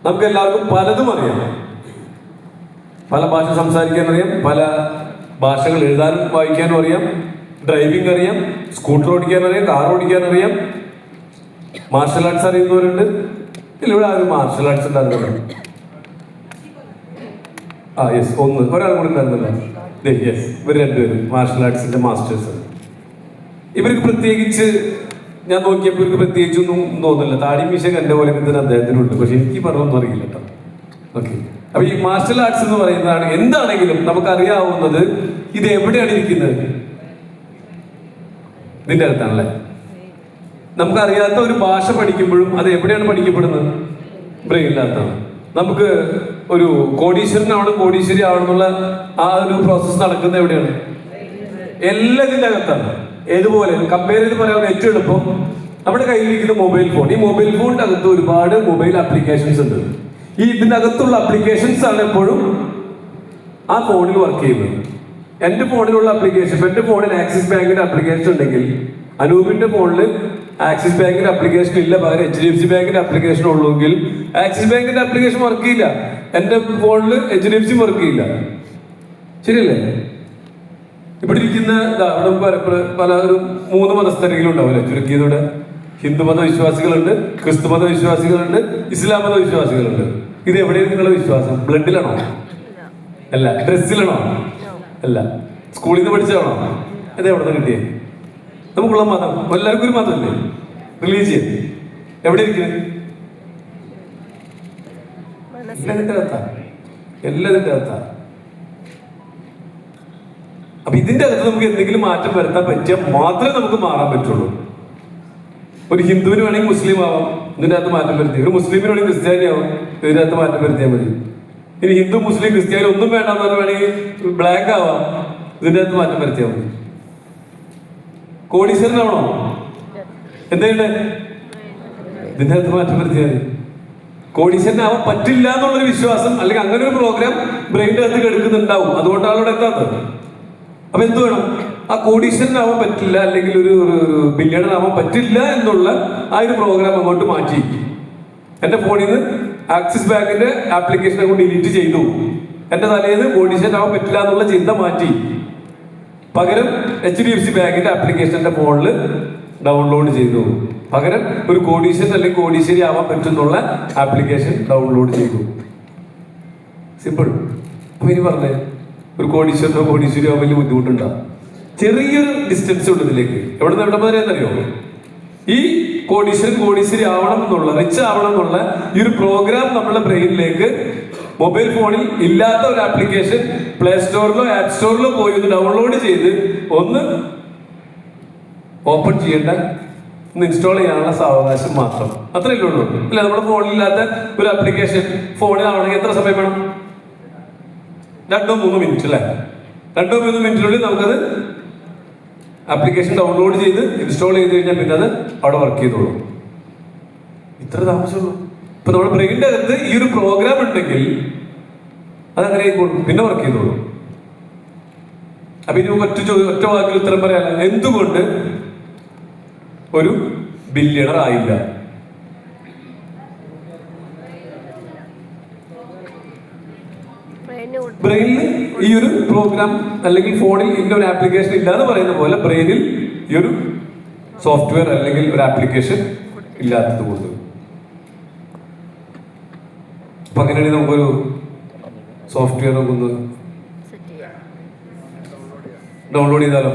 നമുക്ക് എല്ലാവർക്കും പലതും അറിയാം. പല ഭാഷ സംസാരിക്കാൻ അറിയാം, പല ഭാഷകൾ എഴുതാനും വായിക്കാനും അറിയാം, ഡ്രൈവിംഗ് അറിയാം, സ്കൂട്ടർ ഓടിക്കാൻ അറിയാം, കാർ ഓടിക്കാൻ അറിയാം, മാർഷൽ ആർട്സ് അറിയുന്നവരുണ്ട്. ഇല്ല, ഇവിടെ ആരും മാർഷൽ ആർട്സ് ഉണ്ടാകുന്നുണ്ട്. യെസ്, ഒരാൾ കൂടി ഉണ്ടായിരുന്നല്ലോ. യെസ്, ഇവർ രണ്ടുപേരും മാർഷൽ ആർട്സിന്റെ മാസ്റ്റേഴ്സ്. ഇവർക്ക് പ്രത്യേകിച്ച് ഞാൻ നോക്കിയപ്പോൾ ഇവർക്ക് പ്രത്യേകിച്ചൊന്നും തോന്നില്ല. താടി മീശ കണ്ട പോലെ തന്നെ അദ്ദേഹത്തിനുണ്ട്. പക്ഷെ എനിക്ക് പറഞ്ഞൊന്നും അറിയില്ല കേട്ടോ. ഓക്കെ, അപ്പൊ ഈ മാർഷൽ ആർട്സ് എന്ന് പറയുന്നതാണ് എന്താണെങ്കിലും നമുക്കറിയാവുന്നത് ഇത് എവിടെയാണ് ഇരിക്കുന്നത്? ഇതിന്റെ അകത്താണല്ലേ. നമുക്കറിയാത്ത ഒരു ഭാഷ പഠിക്കുമ്പോഴും അത് എവിടെയാണ് പഠിക്കപ്പെടുന്നത്? ബ്രെയിനിനകത്താണ്. നമുക്ക് ഒരു കോടീശ്വരനാവണം, കോടീശ്വരി ആവണമെന്നുള്ള ആ ഒരു പ്രോസസ്സ് നടക്കുന്നത് എവിടെയാണ്? എല്ലാം ഇതിന്റെ അകത്താണ്. ഏതുപോലെ കമ്പയർ ചെയ്ത് പറയാൻ ഏറ്റവും എളുപ്പം നമ്മുടെ കയ്യിലിരിക്കുന്ന മൊബൈൽ ഫോൺ. ഈ മൊബൈൽ ഫോണിന്റെ അകത്ത് ഒരുപാട് മൊബൈൽ ആപ്ലിക്കേഷൻസ് ഉണ്ട്. ഈ ഇതിനകത്തുള്ള ആപ്ലിക്കേഷൻസ് ആണ് എപ്പോഴും ആ ഫോണിൽ വർക്ക് ചെയ്യുന്നത്. എൻ്റെ ഫോണിലുള്ള ആപ്ലിക്കേഷൻ, എൻ്റെ ഫോണിൽ ആക്സിസ് ബാങ്കിന്റെ ആപ്ലിക്കേഷൻ ഉണ്ടെങ്കിൽ അനൂപിന്റെ ഫോണിൽ ആക്സിസ് ബാങ്കിന്റെ ആപ്ലിക്കേഷൻ ഇല്ല, പകരം HDFC ബാങ്കിന്റെ ആപ്ലിക്കേഷൻ ഉള്ളൂങ്കിൽ ആക്സിസ് ബാങ്കിന്റെ ആപ്ലിക്കേഷൻ വർക്ക് ചെയ്യില്ല. എൻ്റെ ഫോണിൽ HDFC വർക്ക് ചെയ്യില്ല. ശരിയല്ലേ? ഇവിടെ ഇരിക്കുന്ന പല ഒരു 3 മതസ്ഥരെങ്കിലും ഉണ്ടാവില്ലേ ചുരുക്കിയതോടെ? ഹിന്ദുമത വിശ്വാസികളുണ്ട്, ക്രിസ്തുമത വിശ്വാസികളുണ്ട്, ഇസ്ലാം മത വിശ്വാസികളുണ്ട്. ഇത് എവിടെയാണ് നിങ്ങളുടെ വിശ്വാസം? ബ്ലഡിലാണോ? അല്ല. ഡ്രസ്സിലാണോ? അല്ല. സ്കൂളിൽ നിന്ന് പഠിച്ചാണോ? ഇത് എവിടെ നിന്ന് കിട്ടിയേ? നമുക്കുള്ള മതം എല്ലാവർക്കും ഒരു മതമല്ലേ? റിലീജിയൻ എവിടെ ഇരിക്കുന്നത്? എല്ലാതിന്റെ അകത്താ. അപ്പൊ ഇതിന്റെ അകത്ത് നമുക്ക് എന്തെങ്കിലും മാറ്റം വരുത്താൻ പറ്റിയാൽ മാത്രമേ നമുക്ക് മാറാൻ പറ്റുള്ളൂ. ഒരു ഹിന്ദുവിന് വേണമെങ്കിൽ മുസ്ലിം ആവാം, ഇതിന്റെ അകത്ത് മാറ്റം വരുത്തി. ഒരു മുസ്ലിമിന് വേണമെങ്കിൽ ക്രിസ്ത്യാനി ആവാം, ഇതിന്റെ അകത്ത് മാറ്റം വരുത്തിയാൽ മതി. ഇനി ഹിന്ദു മുസ്ലിം ക്രിസ്ത്യാനി ഒന്നും വേണ്ടെന്ന് പറഞ്ഞാൽ വേണമെങ്കിൽ ബ്ലാക്ക് ആവാം, ഇതിന്റെ അകത്ത് മാറ്റം വരുത്തിയാൽ മതി. കോടീശ്വരനാവണോ? എന്തുണ്ട്? ഇതിന്റെ അകത്ത് മാറ്റം വരുത്തിയാൽ മതി. കോടീശ്വരനാവാൻ പറ്റില്ല എന്നുള്ളൊരു വിശ്വാസം അല്ലെങ്കിൽ അങ്ങനെ ഒരു പ്രോഗ്രാം ബ്രെയിൻ്റെ അകത്ത് എടുക്കുന്നുണ്ടാവും. അതുകൊണ്ടാണ് അവിടെ എത്താത്തത്. അപ്പൊ എന്ത് വേണം? ആ കോടീശ്വരനാവാൻ പറ്റില്ല അല്ലെങ്കിൽ ഒരു ബില്യണർ ആവാൻ പറ്റില്ല എന്നുള്ള ആ ഒരു പ്രോഗ്രാം അങ്ങോട്ട് മാറ്റി എന്റെ ഫോണിൽ നിന്ന് ആക്സിസ് ബാങ്കിന്റെ ആപ്ലിക്കേഷൻ അങ്ങോട്ട് ഡിലീറ്റ് ചെയ്തു. എന്റെ തലേന്ന് കോടീശ്വരനാവാൻ പറ്റില്ല എന്നുള്ള ചിന്ത മാറ്റി പകരം HDFC ബാങ്കിന്റെ ആപ്ലിക്കേഷൻ എന്റെ ഫോണിൽ ഡൗൺലോഡ് ചെയ്തു. പകരം ഒരു കോടീശ്വരൻ അല്ലെങ്കിൽ കോടീശ്വരി ആവാൻ പറ്റുന്നുള്ള ആപ്ലിക്കേഷൻ ഡൗൺലോഡ് ചെയ്തു. സിമ്പിൾ. അപ്പൊ ഇനി പറഞ്ഞേ, ഒരു കോടീശ്വരനോ കോടീശ്വരിയോ വലിയ ബുദ്ധിമുട്ടുണ്ടാവും. ചെറിയൊരു ഡിസ്റ്റൻസ് ഉണ്ട് ഇതിലേക്ക്. എവിടെ നിന്ന് എവിടെ വരെ എന്നറിയോ? ഈ കോടീശ്വരൻ കോടീശ്വരി ആവണം എന്നുള്ള, റിച്ച് ആവണം എന്നുള്ള ഈ ഒരു പ്രോഗ്രാം നമ്മുടെ ബ്രെയിനിലേക്ക് മൊബൈൽ ഫോണിൽ ഇല്ലാത്ത ഒരു ആപ്ലിക്കേഷൻ പ്ലേ സ്റ്റോറിലോ ആപ്പ് സ്റ്റോറിലോ പോയി ഒന്ന് ഡൗൺലോഡ് ചെയ്ത് ഒന്ന് ഓപ്പൺ ചെയ്യേണ്ട, ഒന്ന് ഇൻസ്റ്റാൾ ചെയ്യാനുള്ള സാവകാശം മാത്രം. അത്രയല്ലേ ഉള്ളൂ. അല്ലെ? നമ്മുടെ ഫോണിലില്ലാത്ത ഒരു ആപ്ലിക്കേഷൻ ഫോണിലാവണമെങ്കിൽ എത്ര സമയം വേണം? 2-3 മിനിറ്റ് അല്ലേ? 2-3 മിനിറ്റിനുള്ളിൽ നമുക്കത് ആപ്ലിക്കേഷൻ ഡൗൺലോഡ് ചെയ്ത് ഇൻസ്റ്റാൾ ചെയ്ത് കഴിഞ്ഞാൽ പിന്നെ അത് അവിടെ വർക്ക് ചെയ്തോളൂ. ഇത്ര താമസമുള്ളൂ. ഇപ്പൊ നമ്മുടെ ബ്രെയിനിന്റെ അകത്ത് ഈ ഒരു പ്രോഗ്രാം ഉണ്ടെങ്കിൽ അതങ്ങനെ ആയിക്കോളും, പിന്നെ വർക്ക് ചെയ്തോളൂ. അപ്പൊ ഇനി ഒറ്റ വാക്കിൽ ഉത്തരം പറയാല്ല. എന്തുകൊണ്ട് ഒരു ബില്യണർ ആയില്ല? ബ്രെയിനിൽ ഈ ഒരു പ്രോഗ്രാം അല്ലെങ്കിൽ ഫോണിൽ ഇന്ന ഒരു ആപ്ലിക്കേഷൻ ഇല്ല എന്ന് പറയുന്ന പോലെ ബ്രെയിനിൽ ഈ ഒരു സോഫ്റ്റ്വെയർ അല്ലെങ്കിൽ ഒരു ആപ്ലിക്കേഷൻ ഇല്ലാത്തത് കൊണ്ട്. അപ്പൊ അങ്ങനെയാണെങ്കിൽ നമുക്കൊരു സോഫ്റ്റ്വെയർ ഒന്ന് ഡൗൺലോഡ് ചെയ്താലോ?